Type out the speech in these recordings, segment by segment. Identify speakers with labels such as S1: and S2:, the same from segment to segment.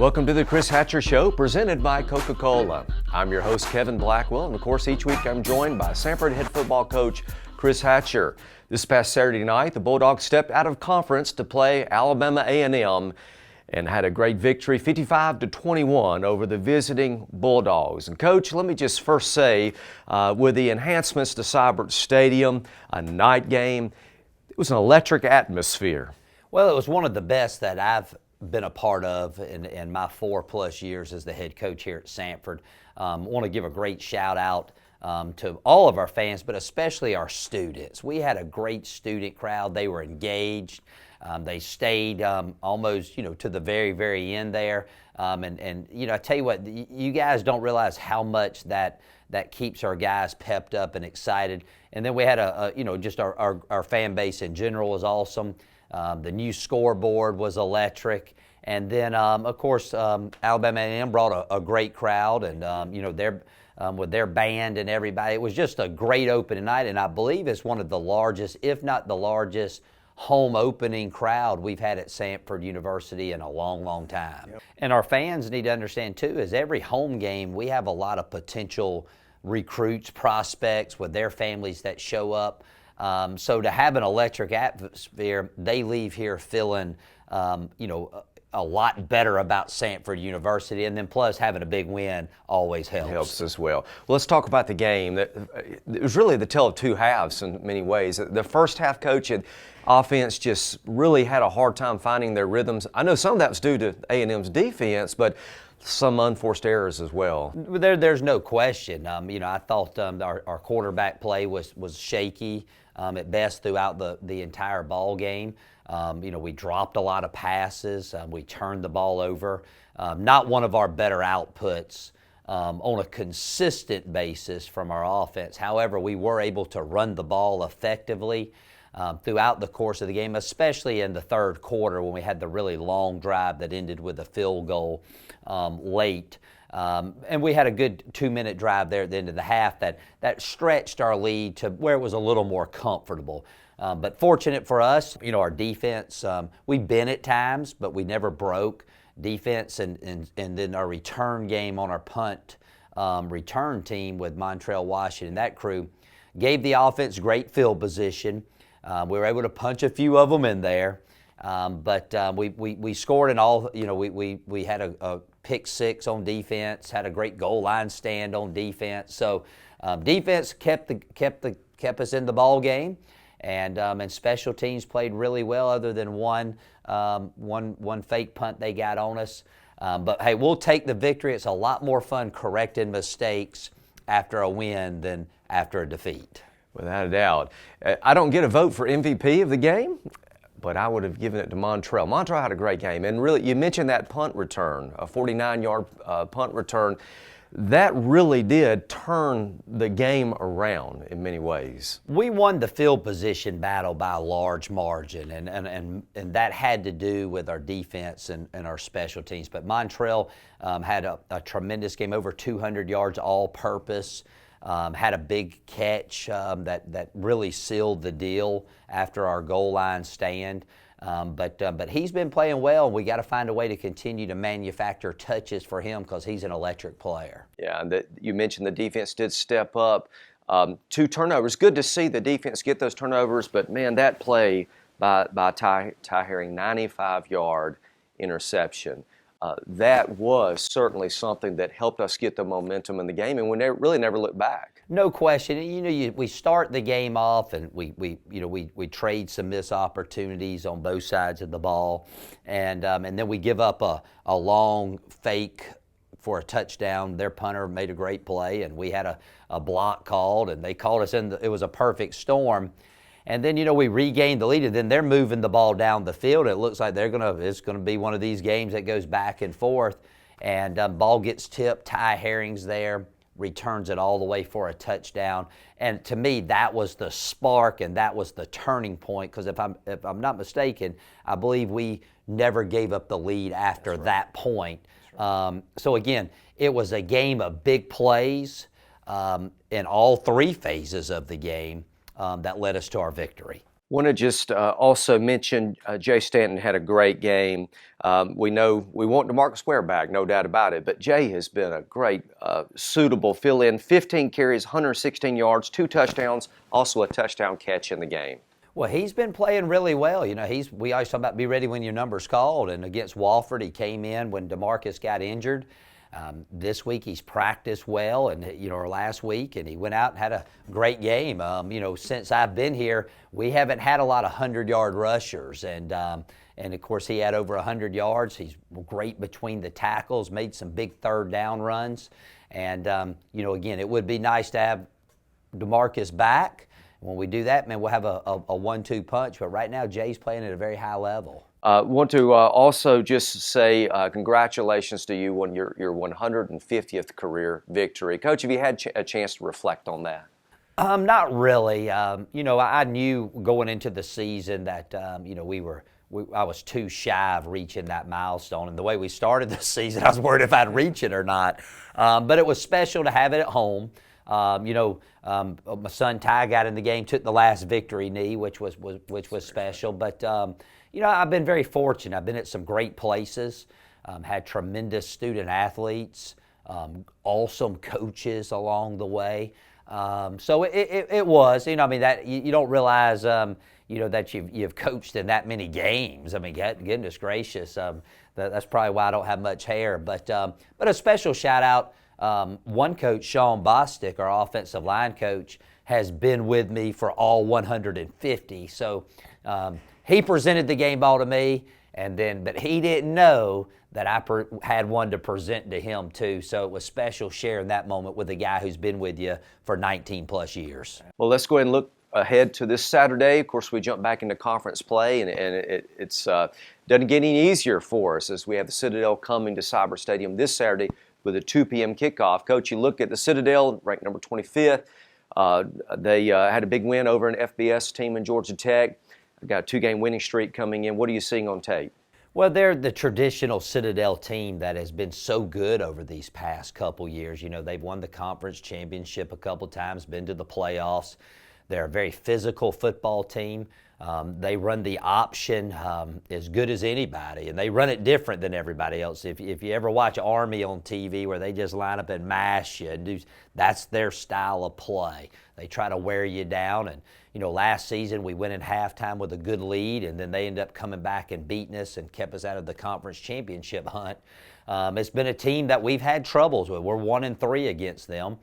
S1: Welcome to the Chris Hatcher Show, presented by Coca-Cola. I'm your host, Kevin Blackwell, and of course, each week I'm joined by Samford head football coach Chris Hatcher. This past Saturday night, the Bulldogs stepped out of conference to play Alabama A&M and had a great victory, 55-21 over the visiting Bulldogs. And Coach, let me just first say, with the enhancements to Samford Stadium, a night game, it was an electric atmosphere.
S2: Well, it was one of the best that I've been a part of in my 4+ years as the head coach here at Samford. Want to give a great shout out to all of our fans, but especially our students. We had a great student crowd. They were engaged. They stayed almost, to the very, very end there. And I tell you what, you guys don't realize how much that keeps our guys pepped up and excited. And then we had just our fan base in general was awesome. The new scoreboard was electric. And then, of course, Alabama A&M brought a great crowd, and, with their band and everybody. It was just a great opening night, and I believe it's one of the largest, if not the largest, home opening crowd we've had at Samford University in a long, long time. Yep. And our fans need to understand, too, is every home game, we have a lot of potential recruits, prospects with their families that show up. So to have an electric atmosphere, they leave here feeling, a lot better about Samford University, and then plus having a big win always helps.
S1: Helps as well. Well, let's talk about the game. It was really the tale of two halves in many ways. The first half, Coach, offense just really had a hard time finding their rhythms. I know some of that was due to A&M's defense, but some unforced errors as well.
S2: There's no question. I thought our quarterback play was shaky at best throughout the entire ball game. We dropped a lot of passes. We turned the ball over. Not one of our better outputs on a consistent basis from our offense. However, we were able to run the ball effectively throughout the course of the game, especially in the third quarter when we had the really long drive that ended with a field goal late. And we had a good 2-minute drive there at the end of the half that stretched our lead to where it was a little more comfortable. But fortunate for us, our defense, we bent at times, but we never broke. Defense and then our return game on our punt return team with Montreal Washington, that crew, gave the offense great field position. We were able to punch a few of them in there. But we scored in all, we had a pick six on defense, had a great goal line stand on defense. So defense kept us in the ball game, and special teams played really well, other than one fake punt they got on us. But hey, we'll take the victory. It's a lot more fun correcting mistakes after a win than after a defeat.
S1: Without a doubt. I don't get a vote for MVP of the game, but I would have given it to Montreal. Montreal had a great game, and really, you mentioned that punt return, a 49-yard punt return. That really did turn the game around in many ways.
S2: We won the field position battle by a large margin, and that had to do with our defense and our special teams. But Montreal had a tremendous game, over 200 yards all-purpose. Had a big catch that really sealed the deal after our goal line stand. But he's been playing well. We got to find a way to continue to manufacture touches for him because he's an electric player.
S1: Yeah, and you mentioned the defense did step up. 2 turnovers. Good to see the defense get those turnovers, but man, that play by Ty Herring, 95-yard interception. That was certainly something that helped us get the momentum in the game, and we really never looked back.
S2: No question. We start the game off, and we trade some missed opportunities on both sides of the ball, and then we give up a long fake for a touchdown. Their punter made a great play, and we had a block called, and they called us in. It was a perfect storm. And then, we regained the lead, and then they're moving the ball down the field. It looks like it's going to be one of these games that goes back and forth. And ball gets tipped. Ty Herring's there, returns it all the way for a touchdown. And to me, that was the spark, and that was the turning point. Because if I'm not mistaken, I believe we never gave up the lead after that point. So again, it was a game of big plays in all 3 phases of the game. That led us to our victory.
S1: Want to just also mention Jay Stanton had a great game. We know we want DeMarcus Ware back, no doubt about it, but Jay has been a great, suitable fill-in. 15 carries, 116 yards, 2 touchdowns, also a touchdown catch in the game.
S2: Well, he's been playing really well. You know, we always talk about be ready when your number's called, and against Wofford, he came in when DeMarcus got injured. This week he's practiced well, and or last week, and he went out and had a great game. Since I've been here, we haven't had a lot of 100-yard rushers, and of course he had over 100 yards. He's great between the tackles, made some big third down runs, and again, it would be nice to have DeMarcus back. When we do that, man, we'll have a 1-2 punch. But right now, Jay's playing at a very high level.
S1: Want to also just say congratulations to you on your 150th career victory. Coach, have you had a chance to reflect on that?
S2: Not really. I knew going into the season that, I was too shy of reaching that milestone. And the way we started the season, I was worried if I'd reach it or not. But it was special to have it at home. My son Ty got in the game, took the last victory knee, which was special. But I've been very fortunate. I've been at some great places, had tremendous student athletes, awesome coaches along the way. So it was, that you don't realize, that you've coached in that many games. I mean, goodness gracious, that's probably why I don't have much hair. But a special shout out. One coach, Sean Bostic, our offensive line coach, has been with me for all 150. So he presented the game ball to me, but he didn't know that I had one to present to him too. So it was special sharing that moment with a guy who's been with you for 19 plus years.
S1: Well, let's go ahead and look ahead to this Saturday. Of course, we jump back into conference play, and it's doesn't get any easier for us as we have the Citadel coming to Cyber Stadium this Saturday with a 2 p.m. kickoff. Coach, you look at the Citadel, ranked number 25th. They had a big win over an FBS team in Georgia Tech. They've got a 2-game winning streak coming in. What are you seeing on tape?
S2: Well, they're the traditional Citadel team that has been so good over these past couple years. They've won the conference championship a couple times, been to the playoffs. They're a very physical football team. They run the option as good as anybody, and they run it different than everybody else. If you ever watch Army on TV where they just line up and mash you, that's their style of play. They try to wear you down, and last season we went in halftime with a good lead, and then they ended up coming back and beating us and kept us out of the conference championship hunt. It's been a team that we've had troubles with. We're 1-3 against them.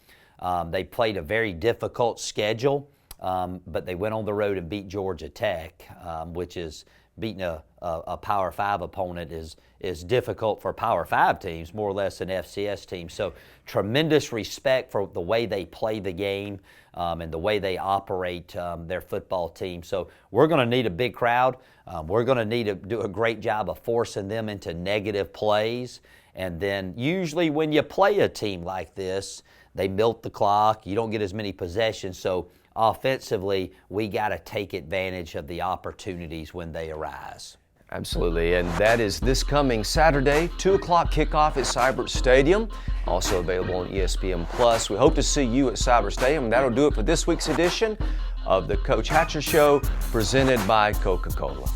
S2: They played a very difficult schedule. But they went on the road and beat Georgia Tech, which is beating a Power 5 opponent is difficult for Power 5 teams, more or less an FCS team. So tremendous respect for the way they play the game and the way they operate their football team. So we're going to need a big crowd. We're going to need to do a great job of forcing them into negative plays. And then usually when you play a team like this, they milk the clock. You don't get as many possessions. So offensively, we got to take advantage of the opportunities when they arise.
S1: Absolutely, and that is this coming Saturday, 2 o'clock kickoff at Cyber Stadium, also available on ESPN+. We hope to see you at Cyber Stadium, and that'll do it for this week's edition of the Coach Hatcher Show, presented by Coca-Cola.